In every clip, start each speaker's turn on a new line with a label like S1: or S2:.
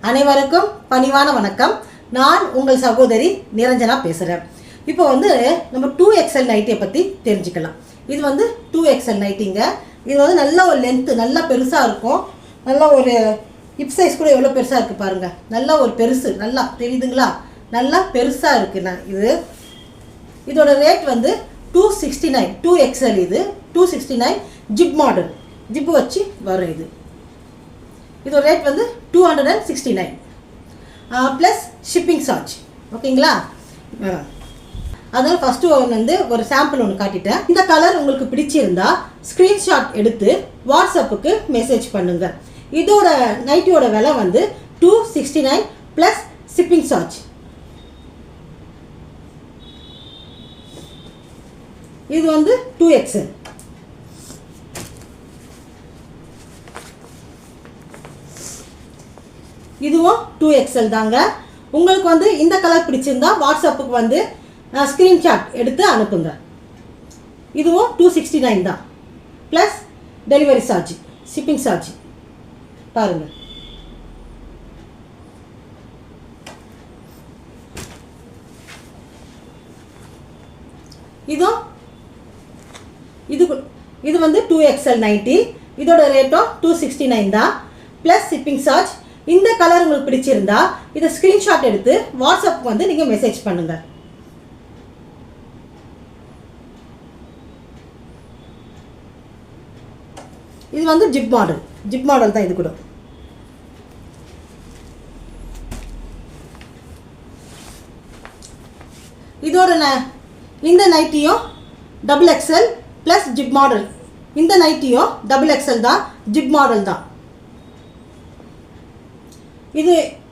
S1: அனைவருக்கும் பணிவான வணக்கம். நான் உங்கள் சகோதரி நிரஞ்சனா பேசுகிறேன். இப்போ நம்ம 2XL நைட்டியை பற்றி தெரிஞ்சுக்கலாம். இது 2XL நைட்டிங்க. இது நல்ல ஒரு லென்த்து, நல்லா பெருசாக இருக்கும். நல்லா ஒரு ஹிப் சைஸ் கூட எவ்வளோ பெருசாக இருக்குது பாருங்கள். நல்லா ஒரு பெருசு, நல்லா தெரியுதுங்களா? நல்லா பெருசாக இருக்குண்ணா. இதோட ரேட் 269. 2XL இது 269 ஜிப் மாடல், ஜிப்பு வச்சு வரும். இதோட ரேட் 269 ப்ளஸ் ஷிப்பிங் சார்ஜ். ஓகேங்களா? அதனால் ஃபஸ்ட்டு ஒரு சாம்பிள் ஒன்று காட்டிட்டேன். இந்த கலர் உங்களுக்கு பிடிச்சிருந்தா ஸ்க்ரீன்ஷாட் எடுத்து வாட்ஸ்அப்புக்கு மெசேஜ் பண்ணுங்கள். இதோட நைட்டியோட விலை 269 ப்ளஸ் ஷிப்பிங் சார்ஜ். இது 2XL. இதுவும் 2XL தாங்க. உங்களுக்கு இந்த கலர் பிடிச்சிருந்தா வாட்ஸ்அப்புக்கு ஸ்க்ரீன்ஷாட் எடுத்து அனுப்புங்க. இதுவும் 269 தான் plus delivery charge, shipping charge. பாருங்கள், இது 2XL நைட்டி. இதோட ரேட்டும் 269 தான் ப்ளஸ் ஷிப்பிங் சார்ஜ். இந்த கலர் உங்களுக்கு பிடிச்சிருந்தா இதை ஸ்க்ரீன்ஷாட் எடுத்து வாட்ஸ்அப்புக்கு நீங்கள் மெசேஜ் பண்ணுங்கள். இது ஜிப் மாடல், ஜிப் மாடல் தான். இது கூட இதோட இந்த நைட்டியும் XXL ப்ளஸ் ஜிப் மாடல். இந்த நைட்டியும் XXL தான், ஜிப் மாடல் தான்.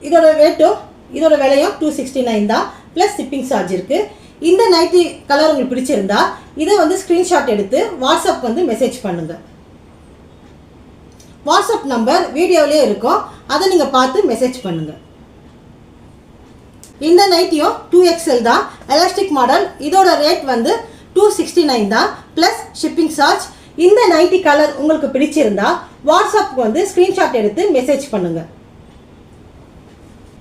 S1: இதோட ரேட்டும் இதோட விலையும் 269 தான் ப்ளஸ் ஷிப்பிங் சார்ஜ் இருக்குது. இந்த நைட்டி கலர் உங்களுக்கு பிடிச்சிருந்தா இதை ஸ்க்ரீன்ஷாட் எடுத்து வாட்ஸ்அப் மெசேஜ் பண்ணுங்கள். வாட்ஸ்அப் நம்பர் வீடியோவிலே இருக்கும், அதை நீங்கள் பார்த்து மெசேஜ் பண்ணுங்கள். இந்த நைட்டியும் 2XL தான், எலாஸ்டிக் மாடல். இதோட ரேட் 269 தான் ப்ளஸ் ஷிப்பிங் சார்ஜ். இந்த நைட்டி கலர் உங்களுக்கு பிடிச்சிருந்தா வாட்ஸ்அப்புக்கு ஸ்க்ரீன்ஷாட் எடுத்து மெசேஜ் பண்ணுங்கள்.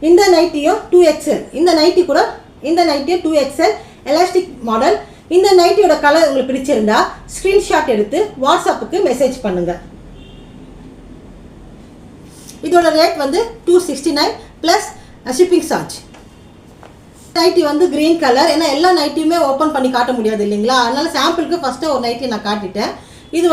S1: இந்த நைட்டியும் 2XL. இந்த நைட்டி கூட இந்த நைட்டியும் 2XL எலாஸ்டிக் மாடல். இந்த நைட்டியோட கலர் உங்களுக்கு பிடிச்சிருந்தா ஸ்க்ரீன்ஷாட் எடுத்து வாட்ஸ்அப்புக்கு மெசேஜ் பண்ணுங்கள். இதோட rate 269 plus shipping charge. Nighty green colour. ஏன்னா எல்லா நைட்டியுமே ஓப்பன் பண்ணி காட்ட முடியாது இல்லைங்களா? அதனால் சாம்பிளுக்கு ஃபஸ்ட்டு ஒரு நைட்டி நான் காட்டிட்டேன். இது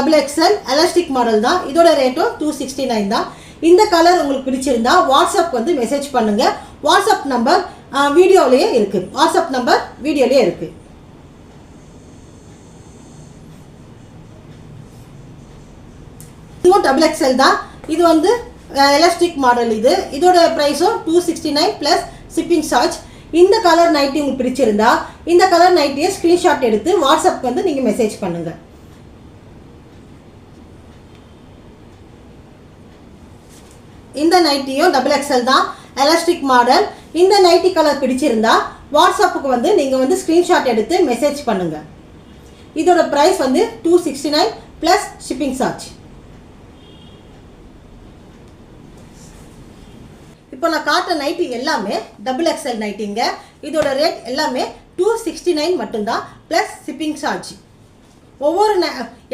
S1: XXL எலாஸ்டிக் மாடல் தான். இதோட ரேட்டும் 269 தான். இந்த கலர் உங்களுக்கு பிடிச்சிருந்தா வாட்ஸ்அப் மெசேஜ் பண்ணுங்கள். வாட்ஸ்அப் நம்பர் வீடியோவிலேயே இருக்குது. வாட்ஸ்அப் நம்பர் வீடியோலேயே இருக்குது. இதுவும் XXL தான். இது எலாஸ்டிக் மாடல். இதோட ப்ரைஸும் 269 ப்ளஸ் ஷிப்பிங் சார்ஜ். இந்த கலர் நைட்டி உங்களுக்கு பிடிச்சிருந்தா இந்த கலர் நைட்டியை ஸ்க்ரீன்ஷாட் எடுத்து வாட்ஸ்அப்புக்கு நீங்கள் மெசேஜ் பண்ணுங்கள். இந்த நைட்டியும் XXL தான், எலாஸ்டிக் மாடல். இந்த நைட்டி கலர் பிடிச்சிருந்தா வாட்ஸ்அப்புக்கு நீங்கள் ஸ்க்ரீன்ஷாட் எடுத்து மெசேஜ் பண்ணுங்கள். இதோட ப்ரைஸ் 269 ப்ளஸ் ஷிப்பிங் சார்ஜ். இப்போ நான் காட்டுற நைட்டி எல்லாமே XXL நைட்டிங்க. இதோட ரேட் எல்லாமே 269 மட்டும்தான் ப்ளஸ் ஷிப்பிங் சார்ஜ். ஒவ்வொரு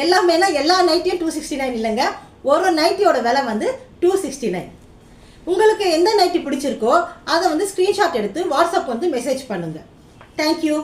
S1: எல்லாமேனா எல்லா நைட்டியும் 269 இல்லைங்க. ஒரு நைட்டியோட விலை 269. உங்களுக்கு எந்த நைட்டி பிடிச்சிருக்கோ அதை ஸ்க்ரீன்ஷாட் எடுத்து வாட்ஸ்அப் மெசேஜ் பண்ணுங்கள். தேங்க்யூ.